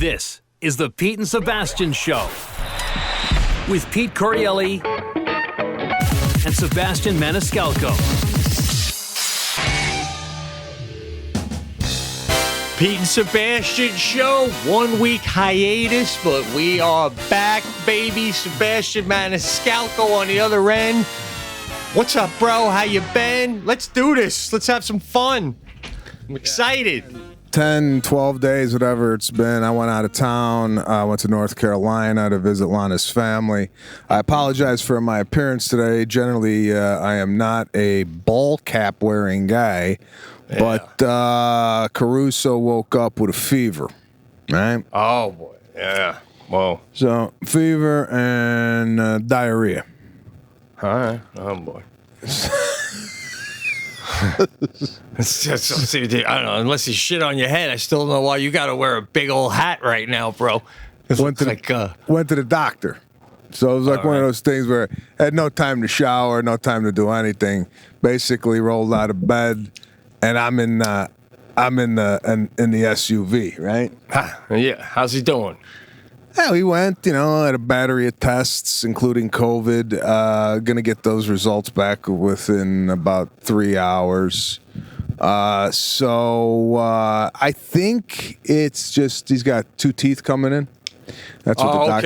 This is the Pete and Sebastian Show with Pete Corielli and Sebastian Maniscalco. Pete and Sebastian Show, 1 week hiatus, but we are back, baby. Sebastian Maniscalco on the other end. What's up, bro? How you been? Let's do this. Let's have some fun. I'm excited. 10, 12 days, whatever it's been. I went out of town. I went to North Carolina to visit Lana's family. I apologize for my appearance today. Generally, I am not a ball cap wearing guy, but Caruso woke up with a fever, right? Oh, boy. Yeah. Whoa. So, fever and diarrhea. All right. Oh, boy. I don't know. Unless you shit on your head, I still don't know why you got to wear a big old hat right now, bro. Went to the doctor. So it was like one of those things where I had no time to shower, no time to do anything. Basically rolled out of bed, and I'm in the SUV, right? Yeah. How's he doing? Yeah, we went, had a battery of tests, including COVID. Going to get those results back within about 3 hours. So I think it's just he's got 2 teeth coming in. That's what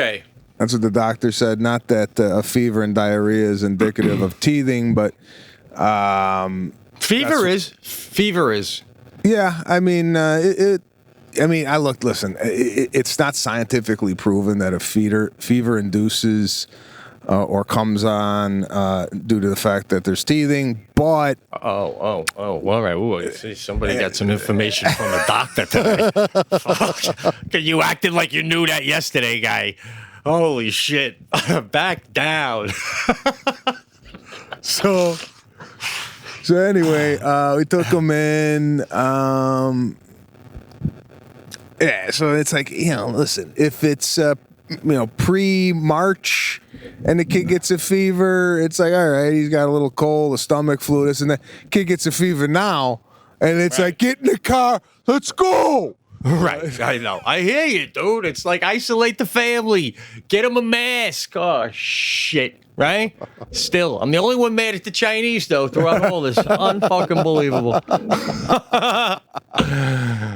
That's what the doctor said. Not that a fever and diarrhea is indicative of teething, but fever is. Yeah, I mean listen, it's not scientifically proven that a fever induces or comes on due to the fact that there's teething, but... Oh, all right. Ooh, see, somebody got some information from a doctor today. Fuck. You acted like you knew that yesterday, guy. Holy shit. Back down. So anyway, we took him in... Yeah, so it's like, listen, if it's, pre-March and the kid gets a fever, it's like, all right, he's got a little cold, a stomach flu, this and that. Kid gets a fever now, and it's like, get in the car, let's go. Right, I know. I hear you, dude. It's like isolate the family. Get him a mask. Oh, shit. Right? Still, I'm the only one mad at the Chinese, though, throughout all this. Unfucking believable.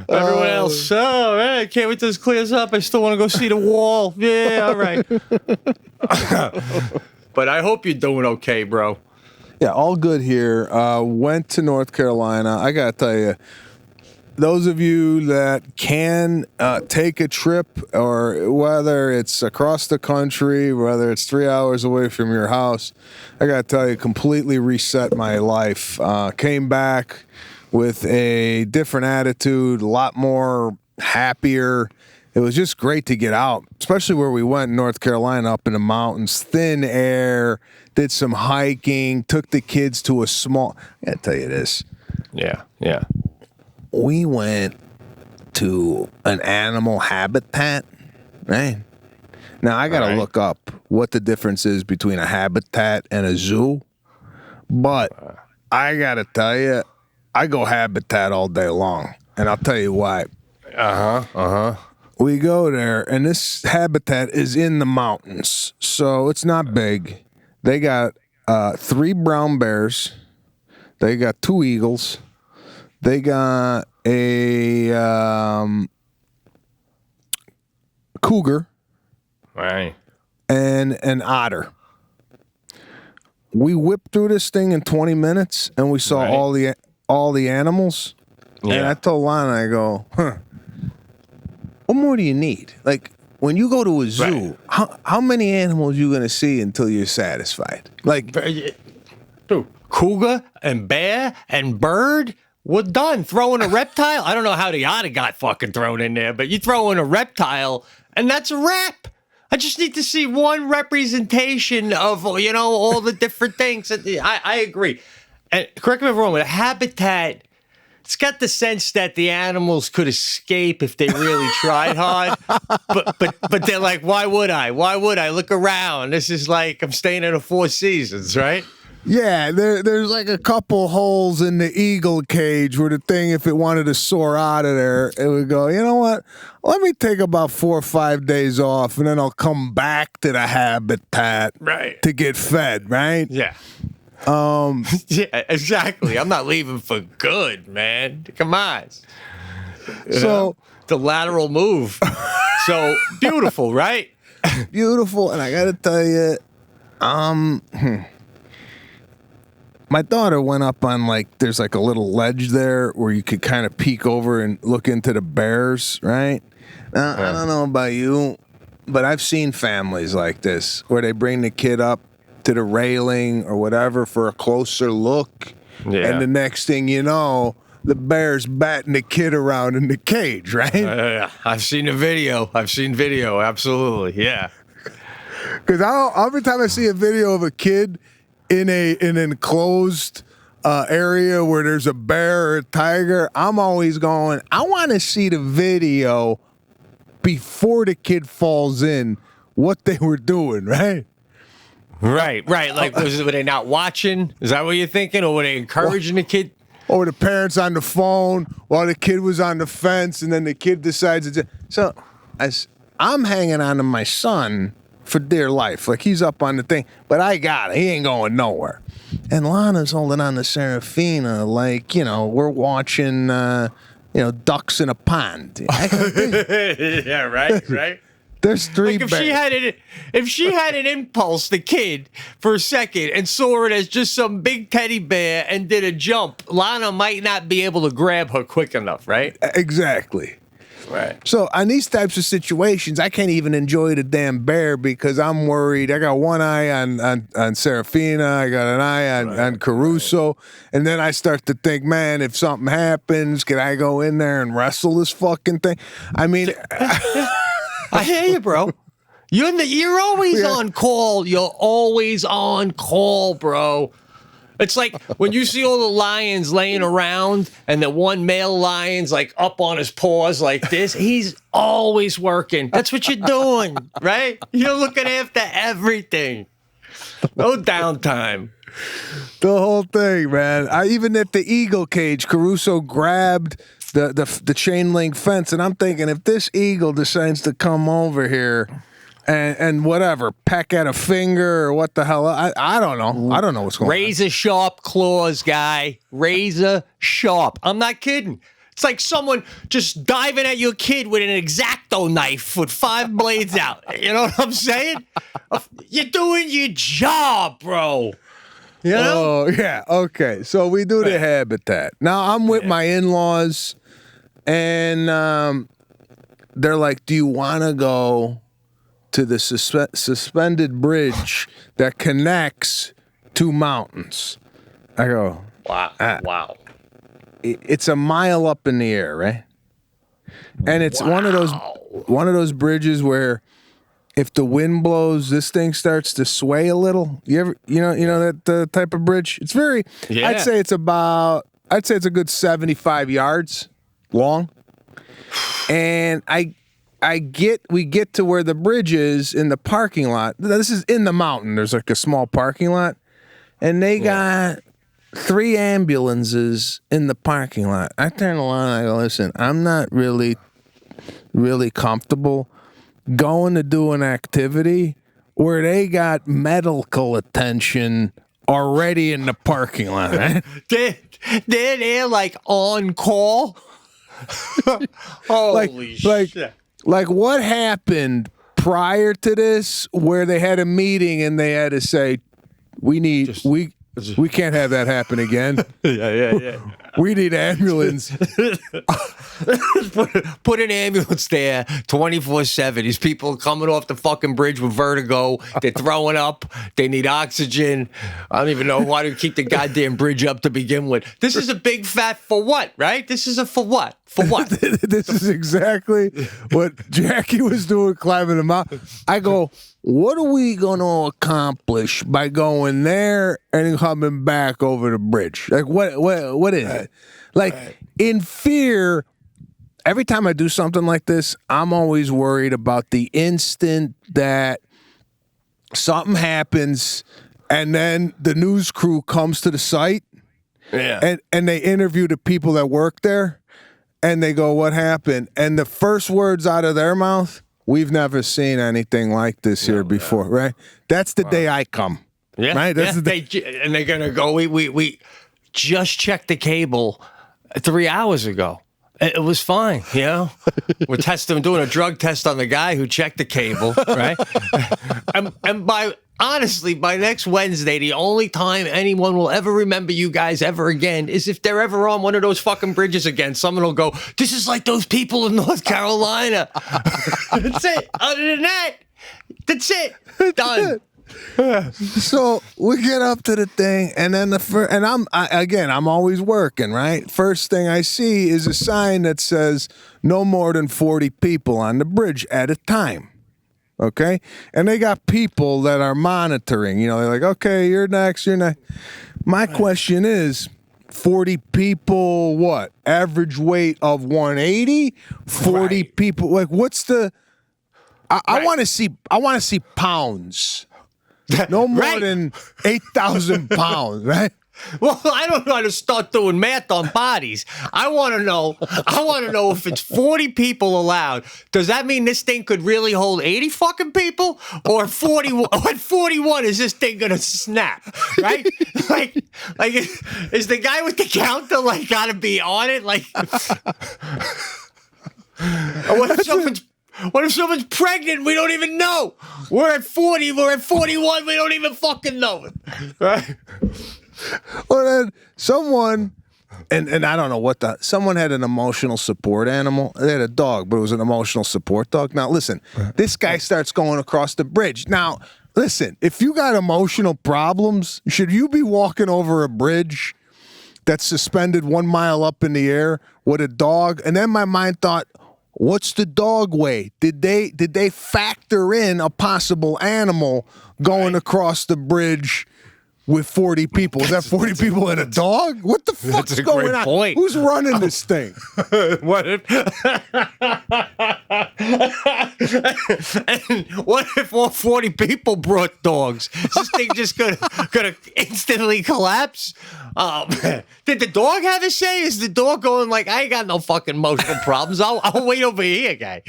Everyone else, I can't wait till this clears up. I still want to go see the wall. Yeah, all right. But I hope you're doing okay, bro. Yeah, all good here. Went to North Carolina. I got to tell you, those of you that can take a trip, or whether it's across the country, whether it's 3 hours away from your house, I got to tell you, completely reset my life. Came back with a different attitude, a lot more happier. It was just great to get out, especially where we went in North Carolina, up in the mountains, thin air, did some hiking, took the kids to I got to tell you this. Yeah. We went to an animal habitat, right? Now, I got to look up what the difference is between a habitat and a zoo, but I got to tell you, I go habitat all day long, and I'll tell you why. We go there, and this habitat is in the mountains, so it's not big. They got 3 brown bears. They got 2 eagles. They got a cougar, right, and an otter. We whipped through this thing in 20 minutes, and we saw all the animals. Yeah. And I told Lana, I go, what more do you need? Like, when you go to a zoo, how many animals you going to see until you're satisfied? Like, dude, cougar and bear and bird? We're done. Throwing a reptile? I don't know how the otter got fucking thrown in there, but you throw in a reptile, and that's a wrap. I just need to see one representation of, all the different things. I agree. And correct me if I'm wrong, but a habitat, it's got the sense that the animals could escape if they really tried hard. But they're like, why would I? Why would I? Look around. This is like I'm staying in a Four Seasons, right? Yeah, there's like a couple holes in the eagle cage where the thing, if it wanted to soar out of there, it would go, you know what? Let me take about 4 or 5 days off, and then I'll come back to the habitat to get fed, right? Yeah. Yeah, exactly. I'm not leaving for good, man. Come on. So the lateral move. So beautiful, right? beautiful, and I got to tell you, my daughter went up on there's like a little ledge there where you could kind of peek over and look into the bears, right? Now, I don't know about you, but I've seen families like this where they bring the kid up to the railing or whatever for a closer look. Yeah. And the next thing you know, the bear's batting the kid around in the cage, right? I've seen the video. Absolutely. Yeah. Because every time I see a video of a kid in an enclosed area where there's a bear or a tiger, I'm always going, I want to see the video before the kid falls in, what they were doing, right? Right. Like, were they not watching? Is that what you're thinking? Or were they encouraging the kid? Or the parents on the phone while the kid was on the fence, and then the kid decides to... So, as I'm hanging on to my son for dear life. Like, he's up on the thing, but I got it. He ain't going nowhere. And Lana's holding on to Serafina like, we're watching, ducks in a pond. Yeah, right. There's 3 like bears. If she had an impulse, the kid, for a second, and saw it as just some big teddy bear and did a jump, Lana might not be able to grab her quick enough, right? Exactly. Right. So on these types of situations, I can't even enjoy the damn bear because I'm worried. I got one eye on Serafina. I got an eye on Caruso. And then I start to think, man, if something happens, can I go in there and wrestle this fucking thing? I mean... I hear you, bro. You're always on call. You're always on call, bro. It's like when you see all the lions laying around and the one male lion's like up on his paws like this, he's always working. That's what you're doing, right? You're looking after everything. No downtime. The whole thing, man. Even at the eagle cage, Caruso grabbed the chain link fence, and I'm thinking, if this eagle decides to come over here and whatever, peck at a finger or what the hell, I don't know. I don't know what's going on. Razor sharp claws, guy. Razor sharp. I'm not kidding. It's like someone just diving at your kid with an X-Acto knife with 5 blades out. You know what I'm saying? You're doing your job, bro. You know? Oh, yeah. Okay. So we do the habitat. Now, I'm with my in-laws, and they're like, do you want to go to the suspended bridge that connects 2 mountains? I go, wow. It's a mile up in the air, right? And it's one of those bridges where if the wind blows, this thing starts to sway a little. You know that type of bridge? It's very, I'd say it's a good 75 yards long. And we get to where the bridge is in the parking lot. This is in the mountain. There's like a small parking lot. And they got 3 ambulances in the parking lot. I turn around and I go, listen, I'm not really comfortable going to do an activity where they got medical attention already in the parking lot. Right? They're like on call. Holy shit. Like what happened prior to this where they had a meeting and they had to say, we can't have that happen again. Yeah. We need ambulance. Put an ambulance there 24/7. These people are coming off the fucking bridge with vertigo. They're throwing up. They need oxygen. I don't even know why to keep the goddamn bridge up to begin with. This is a big fat for what, right? This is a for what? For what? This is exactly what Jackie was doing climbing the mountain. I go, what are we going to accomplish by going there and coming back over the bridge? Like, what is it? Like, in fear, every time I do something like this, I'm always worried about the instant that something happens And then the news crew comes to the site, and they interview the people that work there, and they go, "What happened?" And the first words out of their mouth, "We've never seen anything like this here before." Right? That's the day I come. Yeah, right. That's the day. And they're gonna go. We just checked the cable 3 hours ago. It was fine, you know. We're doing a drug test on the guy who checked the cable, right? and by next Wednesday, the only time anyone will ever remember you guys ever again is if they're ever on one of those fucking bridges again. Someone will go, "This is like those people in North Carolina." That's it. Other than that, that's it. Done. So we get up to the thing, and then I'm always working, right? First thing I see is a sign that says no more than 40 people on the bridge at a time. Okay? And they got people that are monitoring. You know, they're like, "Okay, you're next, you're next." My question is, 40 people, what? Average weight of 180? 40 people, like what's the I want to see pounds. No more than 8,000 pounds, right? Well, I don't know how to start doing math on bodies. I want to know if it's 40 people allowed. Does that mean this thing could really hold 80 fucking people? Or 41 is this thing going to snap, right? like, is the guy with the counter, like, got to be on it? Like, what if someone's pregnant? We don't even know. We're at 40. We're at 41. We don't even fucking know it. Right? Well, then someone, and I don't know someone had an emotional support animal. They had a dog, but it was an emotional support dog. Now, listen, this guy starts going across the bridge. Now, listen, if you got emotional problems, should you be walking over a bridge that's suspended 1 mile up in the air with a dog? And then my mind thought, what's the dog weigh? Did they factor in a possible animal going across the bridge with 40 people? Is that 40 people and a dog? What the fuck's going on? Point. Who's running this thing? What if all 40 people brought dogs? Is this thing just gonna instantly collapse? Did the dog have a say? Is the dog going like, "I ain't got no fucking emotional problems. I'll wait over here, guy"?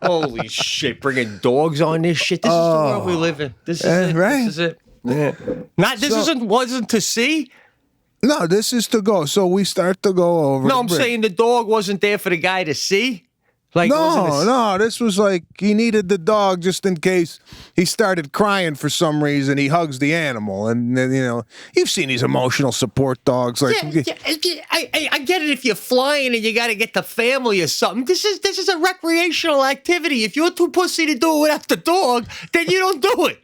Holy shit! Bringing dogs on this shit. This is the world we live in. This is it. Right? This is it. Yeah. Wasn't to see. No, this is to go. So we start to go over. No, I'm saying the dog wasn't there for the guy to see. Like, no, this was like he needed the dog just in case he started crying for some reason. He hugs the animal, and then, you know, you've seen these emotional support dogs. Like, I get it if you're flying and you got to get the family or something. This is a recreational activity. If you're too pussy to do it without the dog, then you don't do it.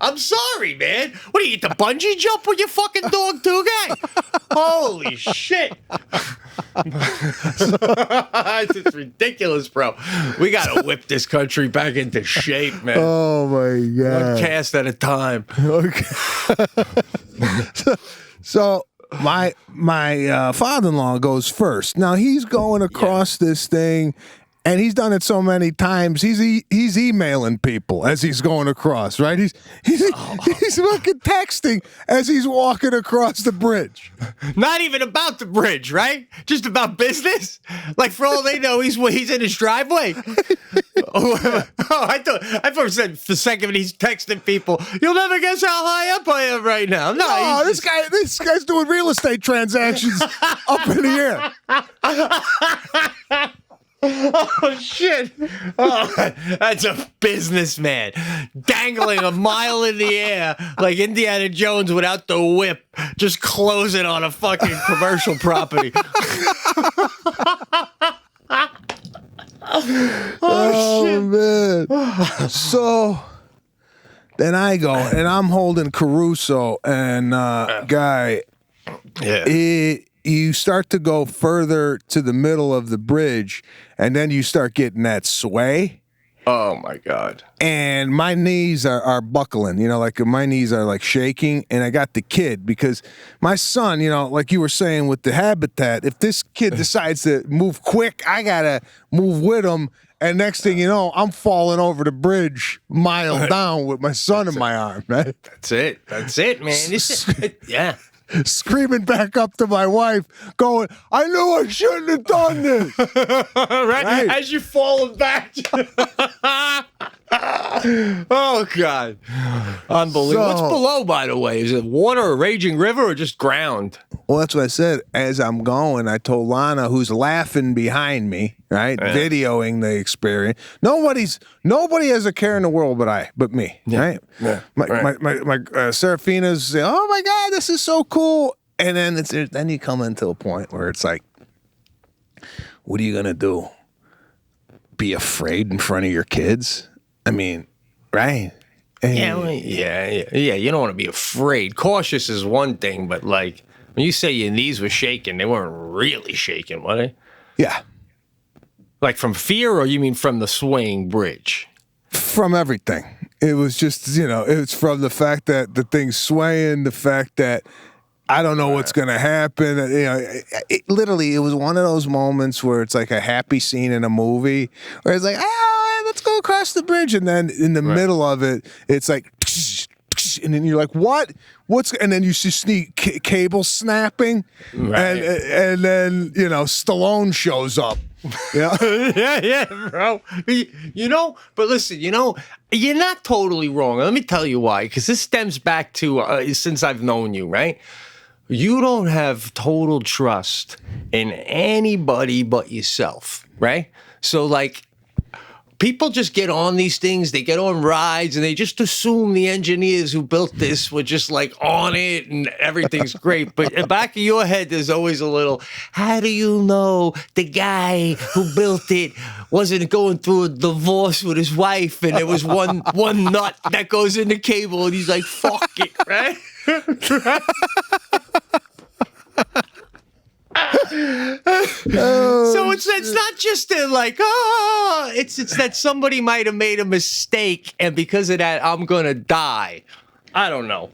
I'm sorry, man. What do you get the bungee jump with your fucking dog too, guy? Holy shit. It's ridiculous, bro. We gotta whip this country back into shape, man. Oh my God. One cast at a time. Okay. So my father-in-law goes first. Now he's going across this thing, and he's done it so many times. He's emailing people as he's going across, right? He's fucking texting as he's walking across the bridge. Not even about the bridge, right? Just about business. Like, for all they know, he's in his driveway. I thought for a second he's texting people. You'll never guess how high up I am right now. No, this guy's doing real estate transactions up in the air. Oh, shit. Oh, that's a businessman dangling a mile in the air like Indiana Jones without the whip, just closing on a fucking commercial property. Oh, shit. Man. So then I go, and I'm holding Caruso, and Guy, you start to go further to the middle of the bridge, and then you start getting that sway. Oh my God. And my knees are buckling, like my knees are like shaking. And I got the kid because my son, like you were saying with the habitat, if this kid decides to move quick, I got to move with him. And next thing you know, I'm falling over the bridge mile down with my son in my arm, right? That's it, man. Yeah. Screaming back up to my wife, going, I knew I shouldn't have done this. right? As you're falling back. Oh, God. Unbelievable. What's below, by the way? Is it water, a raging river, or just ground? Well, that's what I said. As I'm going, I told Lana, who's laughing behind me, right, videoing the experience. Nobody has a care in the world but me, right? Yeah. My Serafina's saying, oh my God, this is so cool. And then you come into a point where it's like, what are you gonna do? Be afraid in front of your kids? I mean, right? Yeah. You don't want to be afraid. Cautious is one thing, but like when you say your knees were shaking, they weren't really shaking, were they? Yeah. Like from fear, or you mean from the swaying bridge? From everything. It was just, it's from the fact that the thing's swaying, the fact that I don't know what's going to happen. It was one of those moments where it's like a happy scene in a movie where it's like, let's go across the bridge. And then in the middle of it, it's like, and then you're like, what? And then you see cable snapping. Right. And then, Stallone shows up. Yeah. yeah, bro. But listen, you're not totally wrong. Let me tell you why. Because this stems back to since I've known you, right? You don't have total trust in anybody but yourself, right? So, like, people just get on these things, they get on rides, and they just assume the engineers who built this were just, like, on it and everything's great. But in the back of your head, there's always a little, how do you know the guy who built it wasn't going through a divorce with his wife and there was one nut that goes in the cable and he's like, fuck it, right? So it's not just that it's that somebody might have made a mistake and because of that I'm gonna die. I don't know.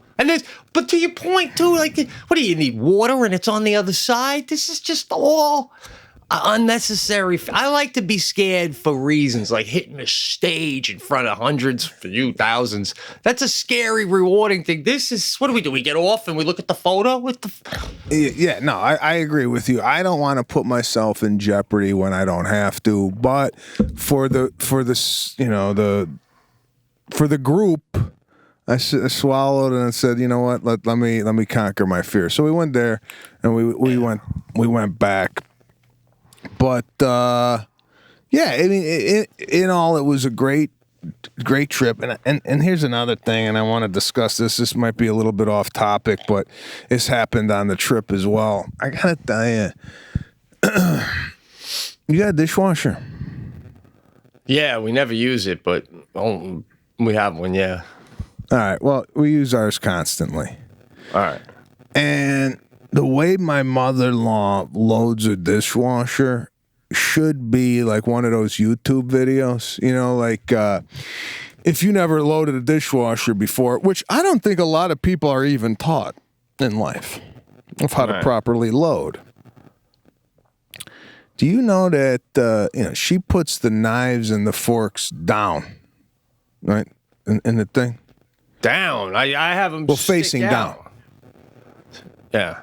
But to your point too, like, what do you need, water and it's on the other side? This is just all unnecessary. I like to be scared for reasons, like hitting a stage in front of hundreds, for you thousands. That's a scary, rewarding thing. This is, what do? We get off and we look at the photo with the... Yeah, no, I agree with you. I don't want to put myself in jeopardy when I don't have to, but for the group, I swallowed and I said, you know what? Let me conquer my fear. So we went there, and we went back. But I mean, in all, it was a great trip. And here's another thing, and I want to discuss this. This might be a little bit off topic, but it's happened on the trip as well. I gotta tell you, you got a dishwasher? Yeah, we never use it, but we have one. Yeah. All right. Well, we use ours constantly. All right. And the way my mother-in-law loads a dishwasher should be like one of those YouTube videos, like if you never loaded a dishwasher before, which I don't think a lot of people are even taught in life of how to properly load. Do you know that she puts the knives and the forks down, right, in the thing? Down. I have them facing down. Yeah.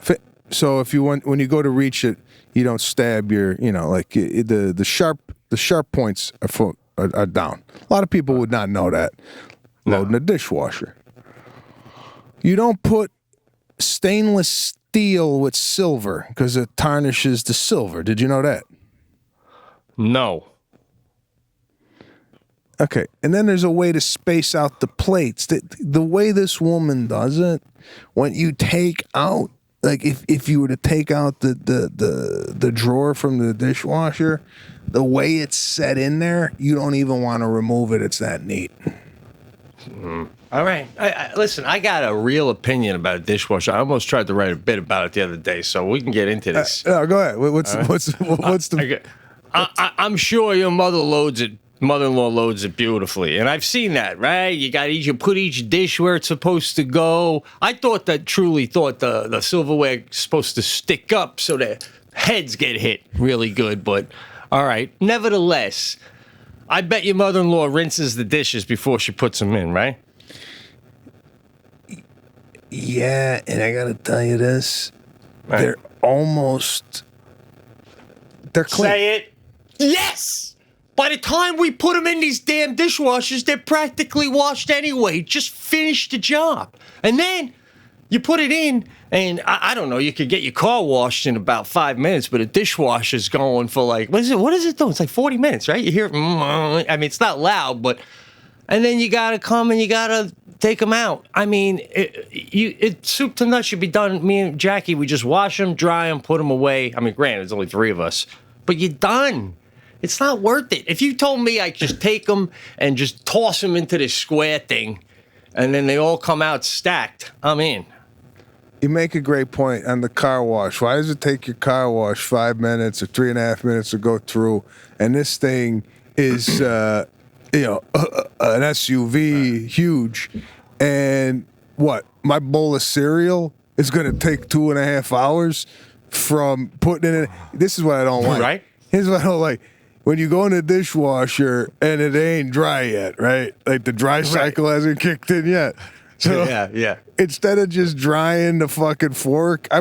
So if when you go to reach it, you don't stab your, like the sharp points are down. A lot of people would not know that. Loading a dishwasher. You don't put stainless steel with silver because it tarnishes the silver. Did you know that? No. Okay, and then there's a way to space out the plates. The way this woman does it, when you take out, like if you were to take out the drawer from the dishwasher, the way it's set in there, you don't even want to remove it. It's that neat. All right. Listen, I got a real opinion about a dishwasher. I almost tried to write a bit about it the other day, so we can get into this. Go ahead. What's the... I'm sure your mother loads it Mother-in-law loads it beautifully, and I've seen that. Right? You put each dish where it's supposed to go. I truly thought the silverware is supposed to stick up so that heads get hit really good. But all right, nevertheless, I bet your mother-in-law rinses the dishes before she puts them in, right? Yeah, and I gotta tell you this. Right. They're clean. Say it. Yes! By the time we put them in these damn dishwashers, they're practically washed anyway. Just finish the job. And then you put it in, and I don't know, you could get your car washed in about 5 minutes, but a dishwasher's going for like, what is it doing? It's like 40 minutes, right? You hear, I mean, it's not loud, but, and then you gotta come and you gotta take them out. I mean, it soup to nuts should be done. Me and Jackie, we just wash them, dry them, put them away. I mean, granted, there's only 3 of us, but you're done. It's not worth it. If you told me I just take them and just toss them into this square thing, and then they all come out stacked, I'm in. You make a great point on the car wash. Why does it take your car wash 5 minutes or 3.5 minutes to go through? And this thing is, an SUV, huge. And what? My bowl of cereal is going to take 2.5 hours from putting it in. This is what I don't like. Right? Here's what I don't like. When you go in the dishwasher and it ain't dry yet, right? Like the dry cycle hasn't kicked in yet. So yeah. instead of just drying the fucking fork, I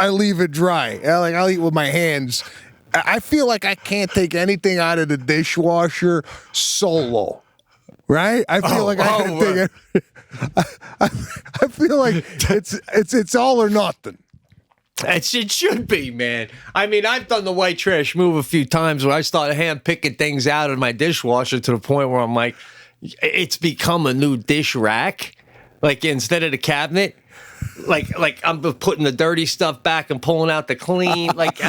leave it dry. I'll eat with my hands. I feel like I can't take anything out of the dishwasher solo. Right? I feel like I can take it. I feel like it's all or nothing. It should be, man. I mean, I've done the white trash move a few times where I started hand picking things out of my dishwasher to the point where I'm like, it's become a new dish rack. Like instead of the cabinet, like I'm putting the dirty stuff back and pulling out the clean. Like,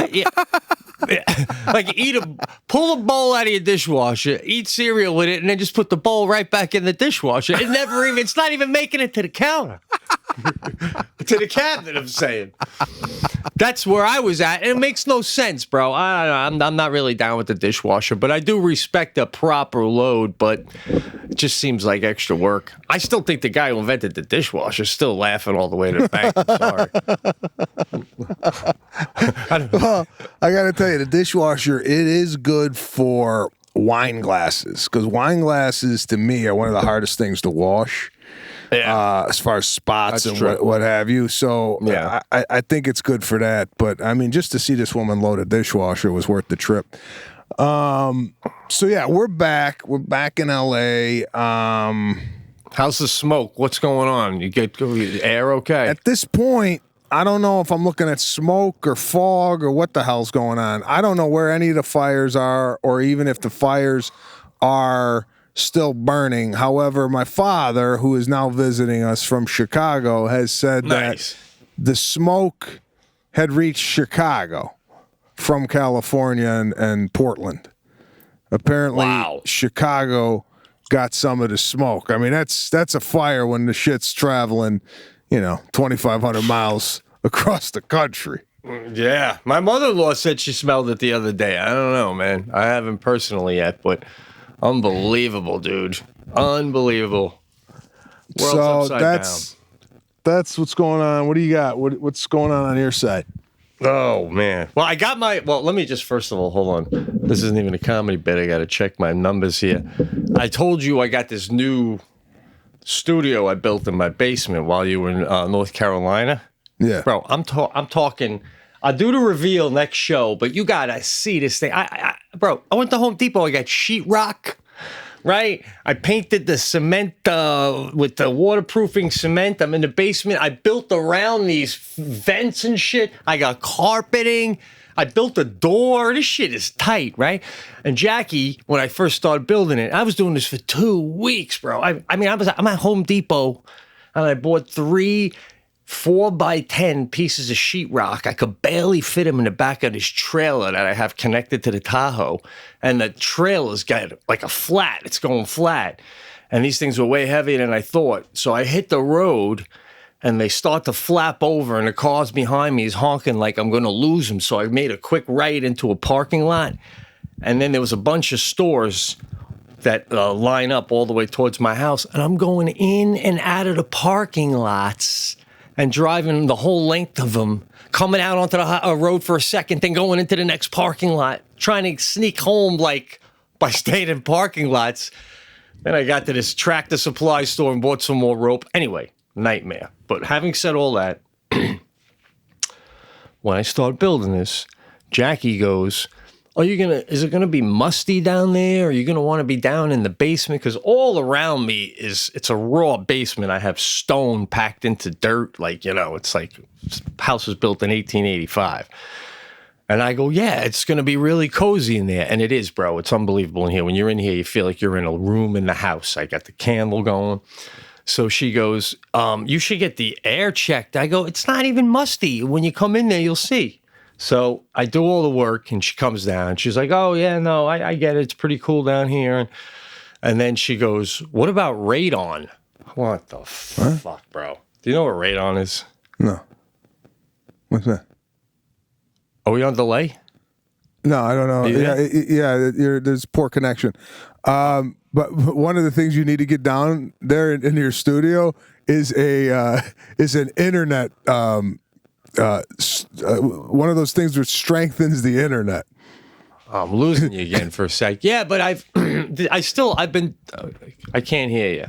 pull a bowl out of your dishwasher, eat cereal with it, and then just put the bowl right back in the dishwasher. It's not even making it to the counter. To the cabinet, I'm saying. That's where I was at, and it makes no sense, bro. I'm not really down with the dishwasher, but I do respect a proper load, but it just seems like extra work. I still think the guy who invented the dishwasher is still laughing all the way to the bank. I'm sorry. Well, I got to tell you, the dishwasher, it is good for wine glasses, because wine glasses, to me, are one of the hardest things to wash. Yeah. As far as spots and what have you. So yeah. I think it's good for that. But, I mean, just to see this woman load a dishwasher was worth the trip. So, yeah, we're back. We're back in L.A. How's the smoke? What's going on? You get air okay? At this point, I don't know if I'm looking at smoke or fog or what the hell's going on. I don't know where any of the fires are, or even if the fires are still burning. However, my father, who is now visiting us from Chicago, has said that the smoke had reached Chicago from California and Portland. Apparently, Chicago got some of the smoke. I mean, that's a fire when the shit's traveling, 2,500 miles across the country. Yeah. My mother-in-law said she smelled it the other day. I don't know, man. I haven't personally yet, but unbelievable, dude. Unbelievable. World's upside down. That's what's going on. What do you got? What's going on your side? Oh, man. Well, let me just, first of all, hold on. This isn't even a comedy bit. I got to check my numbers here. I told you I got this new studio I built in my basement while you were in North Carolina. Yeah. Bro, I'm talking. I'll do the reveal next show, but you got to see this thing. Bro, I went to Home Depot. I got sheetrock. Right? I painted the cement with the waterproofing cement. I'm in the basement. I built around these vents and shit. I got carpeting. I built a door. This shit is tight, right? And Jackie, when I first started building it, I was doing this for 2 weeks, bro. I'm at Home Depot, and I bought 3 4x10 pieces of sheetrock. I could barely fit them in the back of this trailer that I have connected to the Tahoe. And the trailer's got like a flat. It's going flat. And these things were way heavier than I thought. So I hit the road and they start to flap over and the cars behind me is honking like I'm going to lose them. So I made a quick right into a parking lot. And then there was a bunch of stores that line up all the way towards my house. And I'm going in and out of the parking lots and driving the whole length of them, coming out onto the road for a second, then going into the next parking lot, trying to sneak home like by staying in parking lots. Then I got to this Tractor Supply store and bought some more rope. Anyway, nightmare. But having said all that, when I start building this, Jackie goes, is it gonna be musty down there? Are you gonna want to be down in the basement? Because all around me it's a raw basement. I have stone packed into dirt, it's like house was built in 1885. And I go, yeah, it's gonna be really cozy in there. And it is, bro. It's unbelievable in here. When you're in here, you feel like you're in a room in the house. I got the candle going. So she goes, you should get the air checked. I go, it's not even musty. When you come in there, you'll see. So I do all the work, and she comes down. She's like, oh, yeah, no, I get it. It's pretty cool down here. And then she goes, what about radon? What the fuck, bro? Do you know what radon is? No. What's that? Are we on delay? No, I don't know. There's poor connection. But one of the things you need to get down there in your studio is an internet one of those things that strengthens the internet. I'm losing you again for a sec. Yeah, but I can't hear you.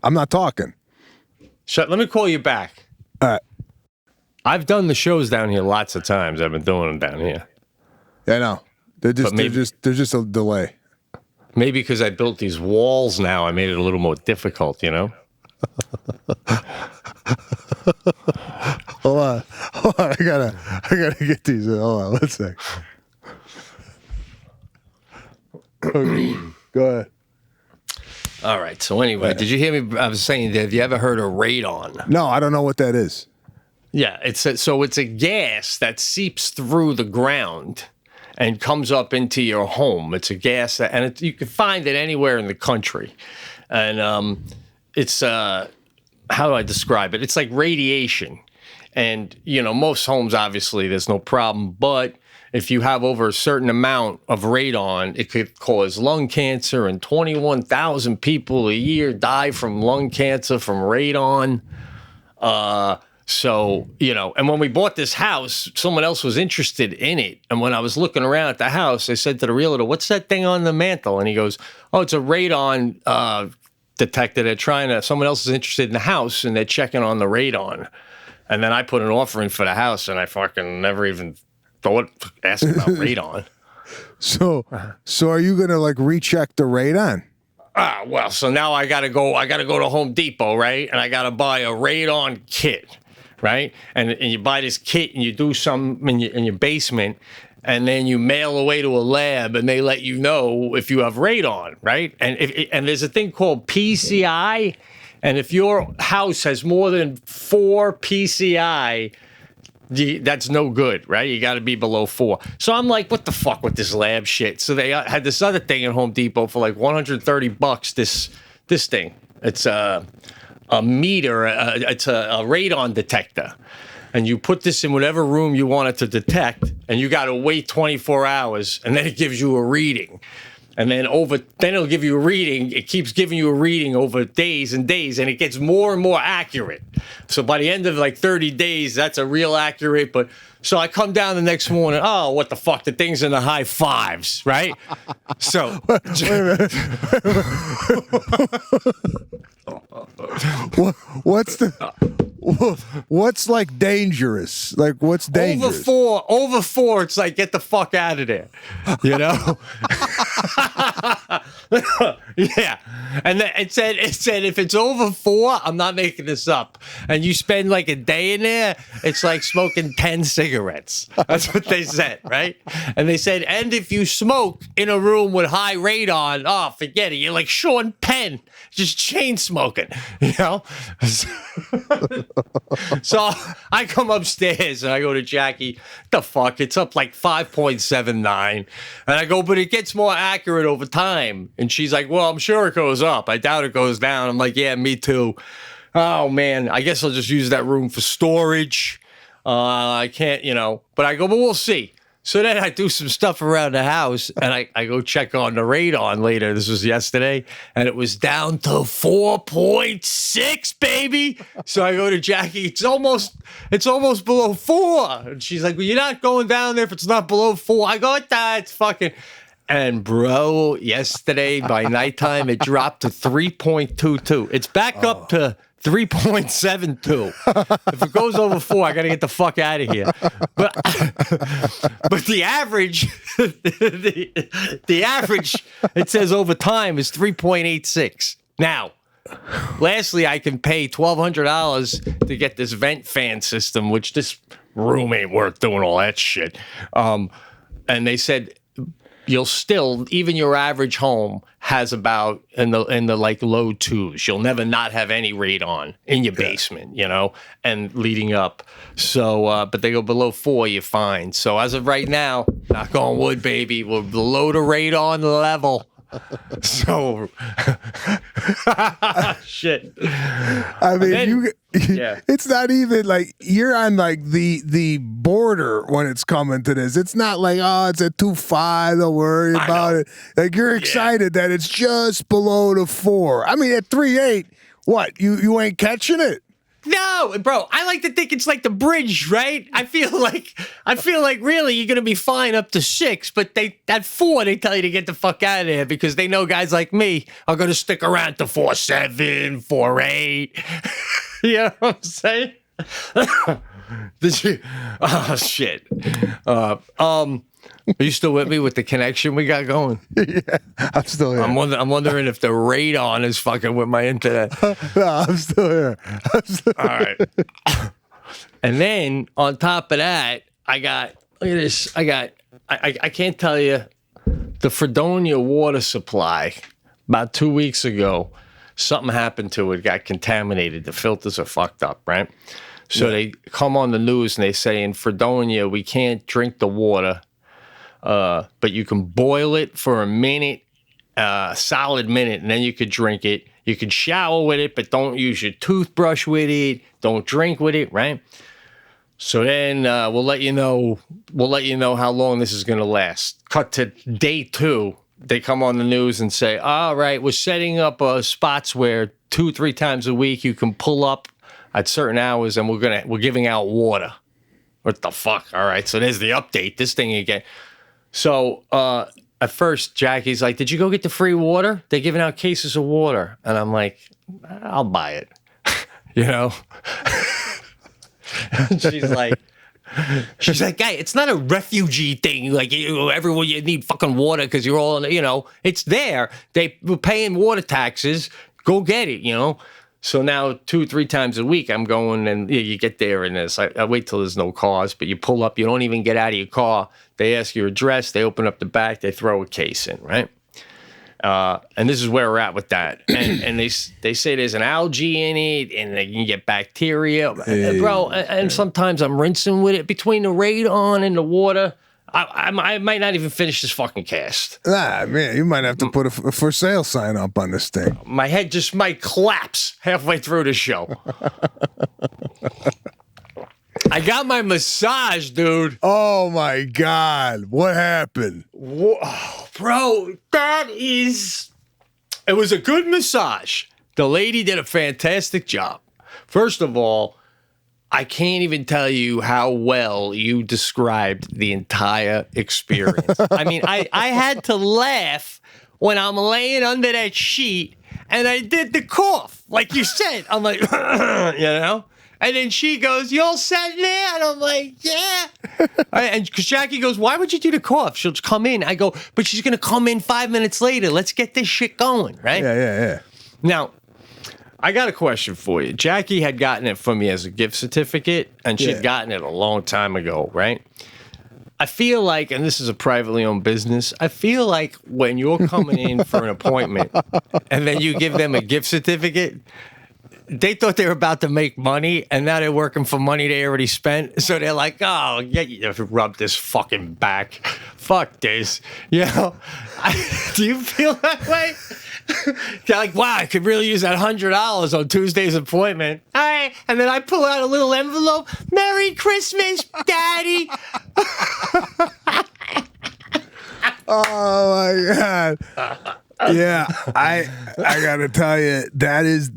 I'm not talking. Let me call you back. All right. I've done the shows down here lots of times. I've been doing them down here. Yeah, I know. There's just a delay. Maybe because I built these walls now, I made it a little more difficult, Hold on. I gotta get these. Hold on. Let's see. Okay. Go ahead. All right. So anyway, did you hear me? I was saying, have you ever heard of radon? No, I don't know what that is. Yeah, it's a gas that seeps through the ground and comes up into your home. It's a gas you can find it anywhere in the country, and it's how do I describe it? It's like radiation. And, most homes, obviously, there's no problem. But if you have over a certain amount of radon, it could cause lung cancer. And 21,000 people a year die from lung cancer from radon. And when we bought this house, someone else was interested in it. And when I was looking around at the house, I said to the realtor, what's that thing on the mantle? And he goes, oh, it's a radon detector. Someone else is interested in the house, and they're checking on the radon. And then I put an offer in for the house, and I fucking never even thought to ask about radon. So are you gonna recheck the radon? Well, so now I gotta go to Home Depot, right? And I gotta buy a radon kit, right? And you buy this kit, and you do some in your basement, and then you mail away to a lab, and they let you know if you have radon, right? And there's a thing called PCI. And if your house has more than 4 PCI, that's no good, right? You got to be below 4. So I'm like, what the fuck with this lab shit? So they had this other thing at Home Depot for like $130. This thing, it's a meter. It's a radon detector. And you put this in whatever room you want it to detect, and you got to wait 24 hours, and then it gives you a reading. And then it'll give you a reading. It keeps giving you a reading over days and days, and it gets more and more accurate. So by the end of 30 days, that's a real accurate. But so I come down the next morning. Oh, what the fuck? The thing's in the high 5s, right? So wait a minute. What's dangerous? What's dangerous? Over 4, it's like, get the fuck out of there. Yeah. And then it said if it's over 4, I'm not making this up, and you spend a day in there, it's like smoking 10 cigarettes. That's what they said, right? And they said, and if you smoke in a room with high radon, oh, forget it. You're like Sean Penn, just chain smoking, So I come upstairs and I go to Jackie, the fuck, it's up 5.79. And I go, but it gets more accurate over time. And she's like, well, I'm sure it goes up. I doubt it goes down. I'm like, yeah, me too. Oh, man, I guess I'll just use that room for storage. I can't, but I go, but we'll see. So then I do some stuff around the house, and I go check on the radon later. This was yesterday, and it was down to 4.6, baby. So I go to Jackie. It's almost below 4, and she's like, "Well, you're not going down there if it's not below 4." I go, "That's fucking." And bro, yesterday by nighttime it dropped to 3.22. It's back up to 3.72. If it goes over 4, I gotta get the fuck out of here. But the average, the average, it says over time is 3.86. Now, lastly, I can pay $1,200 to get this vent fan system, which this room ain't worth doing all that shit. And they said, you'll still, even your average home has about in the like low 2s. You'll never not have any radon in your basement, you know, and leading up. So, but they go below 4, you're fine. So as of right now, knock on wood, baby, we're below the radon level. So, shit. I mean, it's not even like you're on like the border when it's coming to this. It's not like, oh, it's at 2.5. Don't worry about it. Like you're excited that it's just below the 4. I mean, at 3.8, what? You ain't catching it? No, bro, I like to think it's like the bridge, right? I feel like really you're gonna be fine up to 6, but at 4 they tell you to get the fuck out of there because they know guys like me are gonna stick around to 4.7, 4.8. You know what I'm saying? Did you? Oh shit. Are you still with me with the connection we got going? Yeah, I'm still here. I'm wondering if the radon is fucking with my internet. No, I'm still here. All right. And then on top of that, I got, look at this. I can't tell you, the Fredonia water supply, about 2 weeks ago, something happened to it, got contaminated. The filters are fucked up, right? So they come on the news and they say in Fredonia, we can't drink the water. But you can boil it for a minute, solid minute, and then you could drink it. You can shower with it, but don't use your toothbrush with it. Don't drink with it, right? So then we'll let you know how long this is going to last. Cut to day 2. They come on the news and say, all right, we're setting up spots where 2-3 times a week you can pull up at certain hours, and we're giving out water. What the fuck? All right, so there's the update. This thing again. So at first, Jackie's like, did you go get the free water? They're giving out cases of water. And I'm like, I'll buy it. You know? She's like, hey, it's not a refugee thing. Like, everyone, you need fucking water because you're all, you know, it's there. They were paying water taxes. Go get it, you know? So now 2-3 times a week, I'm going and you get there and this. I wait till there's no cars, but you pull up. You don't even get out of your car. They ask your address. They open up the back. They throw a case in, right? And this is where we're at with that. And they say there's an algae in it and you can get bacteria. Hey, bro, and sometimes I'm rinsing with it between the radon and the water. I might not even finish this fucking cast. Nah, man, you might have to put a for sale sign up on this thing. My head just might collapse halfway through the show. I got my massage, dude. Oh, my God. What happened? Whoa, bro, it was a good massage. The lady did a fantastic job. First of all, I can't even tell you how well you described the entire experience. I mean, I had to laugh when I'm laying under that sheet and I did the cough, like you said. I'm like, you know? And then she goes, you all set there? And I'm like, yeah. And because Jackie goes, why would you do the cough? She'll just come in. I go, but she's going to come in 5 minutes later. Let's get this shit going, right? Yeah. Now, I got a question for you. Jackie had gotten it from me as a gift certificate, and she'd gotten it a long time ago, right? I feel like, and this is a privately owned business, I feel like when you're coming in for an appointment and then you give them a gift certificate, they thought they were about to make money, and now they're working for money they already spent. So they're like, oh, yeah, you rub this fucking back. Fuck this. You know? Do you feel that way? They're like, wow, I could really use that $100 on Tuesday's appointment. All right. And then I pull out a little envelope. Merry Christmas, Daddy. Oh my God. Yeah, I gotta tell you, that is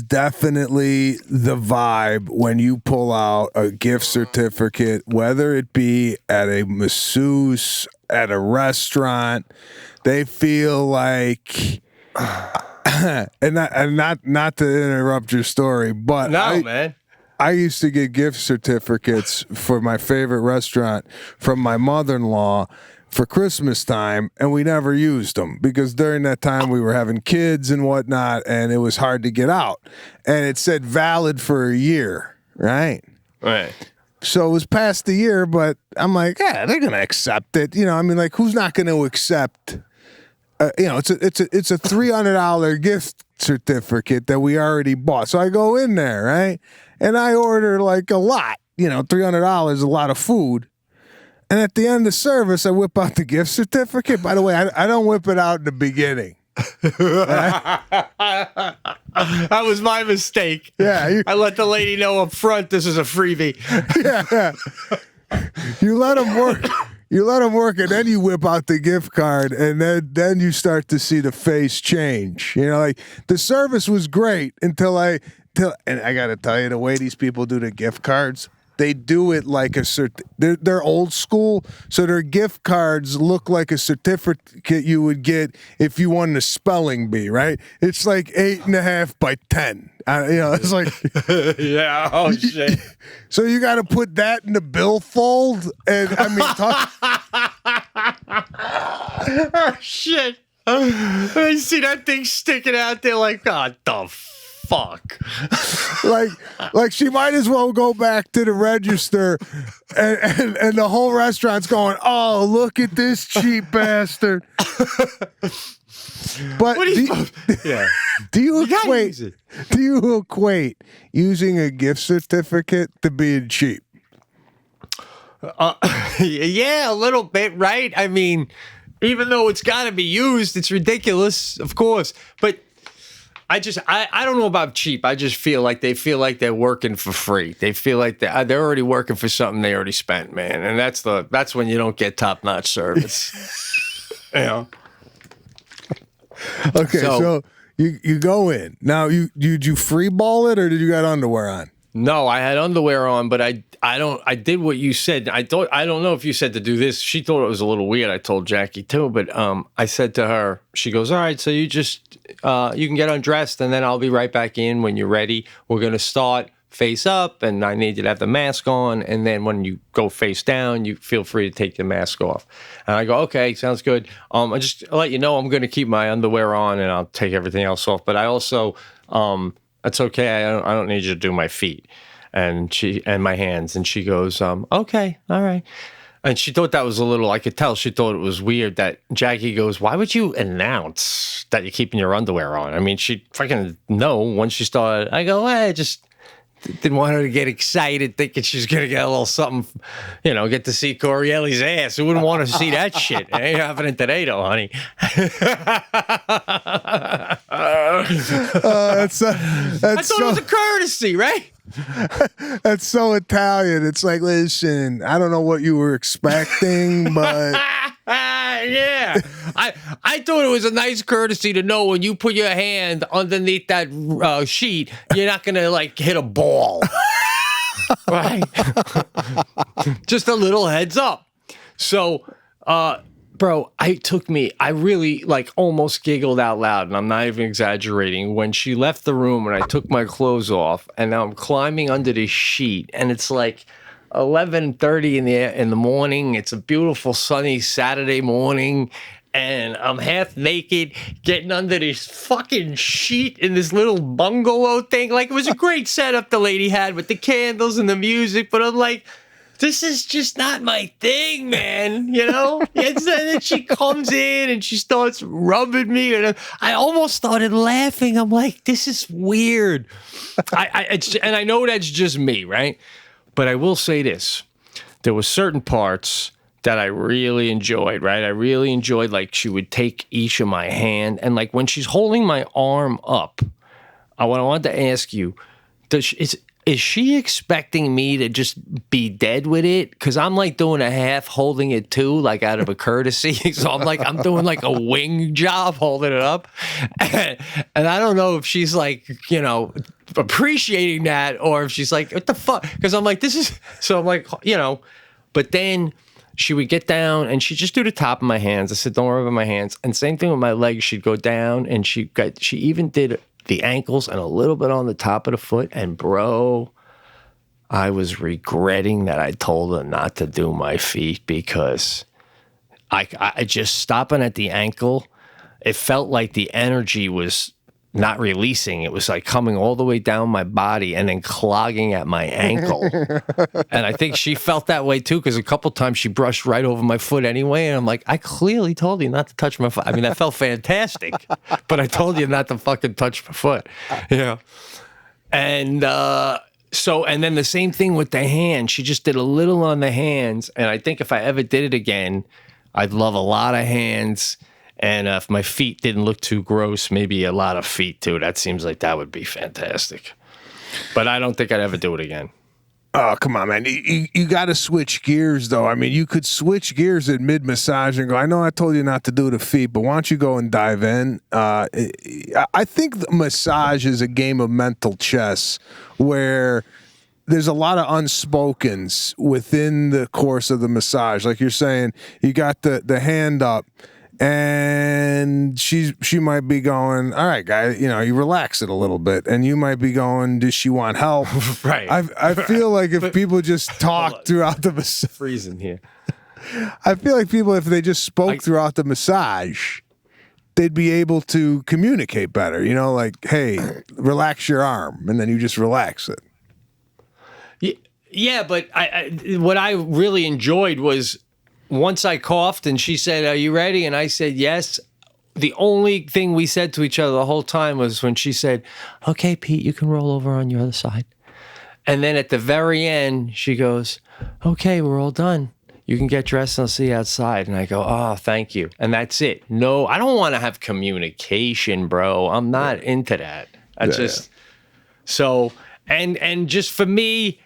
definitely the vibe when you pull out a gift certificate, whether it be at a masseuse, at a restaurant. They feel like, and not to interrupt your story, but man. I used to get gift certificates for my favorite restaurant from my mother-in-law for Christmas time, and we never used them because during that time we were having kids and whatnot, and it was hard to get out. And it said valid for a year, right? Right. So it was past the year, but I'm like, yeah, they're gonna accept it. You know, I mean, like, who's not gonna accept? It's a $300 gift certificate that we already bought. So I go in there, right, and I order like a lot. $300 is a lot of food. And at the end of service, I whip out the gift certificate. By the way, I don't whip it out in the beginning. That was my mistake. Yeah, I let the lady know up front this is a freebie. Yeah. You let them work. You let them work, and then you whip out the gift card, and then you start to see the face change. Like the service was great and I got to tell you, the way these people do the gift cards. They do it like they're old school, so their gift cards look like a certificate you would get if you won the spelling bee, right? It's like 8.5 by 10. It's like yeah. Oh shit. So you got to put that in the billfold, and I mean, oh shit. I see that thing sticking out there like, oh, the fuck. like she might as well go back to the register and the whole restaurant's going, oh, look at this cheap bastard. But do you equate using a gift certificate to being cheap? Yeah, a little bit, right? I mean, even though it's got to be used, it's ridiculous, of course. But I don't know about cheap. I just feel like they're working for free. They feel like they're already working for something they already spent, man. And that's when you don't get top-notch service. Okay, so you go in. Now, did you free ball it or did you got underwear on? No, I had underwear on, but I did what you said. I don't know if you said to do this. She thought it was a little weird. I told Jackie too, but I said to her, she goes, all right, so you just you can get undressed and then I'll be right back in when you're ready. We're going to start face up and I need you to have the mask on. And then when you go face down, you feel free to take the mask off. And I go, okay, sounds good. I just let you know I'm going to keep my underwear on and I'll take everything else off. But I also, it's okay. I don't need you to do my feet and my hands. And she goes, okay, all right. And she thought that was a little, I could tell she thought it was weird that Jackie goes, why would you announce that you're keeping your underwear on? I mean, she fucking know when she started. I go, I just didn't want her to get excited thinking she's going to get a little something, get to see Corielli's ass. Who wouldn't want to see that shit? It ain't happening today, though, honey. I thought it was a courtesy, right? That's so Italian. It's like, listen, I don't know what you were expecting, but yeah, I thought it was a nice courtesy to know when you put your hand underneath that sheet, you're not gonna like hit a ball, right? Just a little heads up. So, bro, I really like almost giggled out loud, and I'm not even exaggerating, when she left the room and I took my clothes off, and now I'm climbing under this sheet, and it's like 11:30 in the morning. It's a beautiful sunny Saturday morning, and I'm half naked getting under this fucking sheet in this little bungalow thing. Like, it was a great setup the lady had with the candles and the music, but I'm like, this is just not my thing, man, And then she comes in and she starts rubbing me, and I almost started laughing. I'm like, this is weird. And I know that's just me, right? But I will say this. There were certain parts that I really enjoyed, right? I really enjoyed, like, she would take each of my hand, and, like, when she's holding my arm up, what I wanted to ask you, is she expecting me to just be dead with it? Because I'm like doing a half holding it too, like out of a courtesy. So I'm doing like a wing job holding it up. And I don't know if she's like, appreciating that or if she's like, what the fuck? Because I'm like, so I'm like, but then she would get down and she'd just do the top of my hands. I said, don't worry about my hands. And same thing with my legs. She'd go down and she even did the ankles and a little bit on the top of the foot. And bro, I was regretting that I told her not to do my feet because I just stopping at the ankle, it felt like the energy was not releasing. It was like coming all the way down my body and then clogging at my ankle. And I think she felt that way too, because a couple times she brushed right over my foot anyway. And I'm like, I clearly told you not to touch my foot. I mean, that felt fantastic, but I told you not to fucking touch my foot. And and then the same thing with the hands. She just did a little on the hands. And I think if I ever did it again, I'd love a lot of hands. And if my feet didn't look too gross, maybe a lot of feet too. That seems like that would be fantastic. But I don't think I'd ever do it again. Oh, come on, man. You got to switch gears, though. I mean, you could switch gears at mid-massage and go, I know I told you not to do the feet, but why don't you go and dive in? I think the massage is a game of mental chess where there's a lot of unspokens within the course of the massage. Like you're saying, you got the hand up. And she might be going, all right, guy, you relax it a little bit. And you might be going, does she want help? Right. I feel like if people just talk throughout the massage. Freezing here. I feel like people, if they just spoke throughout the massage, they'd be able to communicate better. Like, hey, relax your arm. And then you just relax it. Yeah, but what I really enjoyed was, once I coughed and she said, are you ready? And I said, yes. The only thing we said to each other the whole time was when she said, okay, Pete, you can roll over on your other side. And then at the very end, she goes, okay, we're all done. You can get dressed and I'll see you outside. And I go, oh, thank you. And that's it. No, I don't want to have communication, bro. I'm not into that. So, and just for me,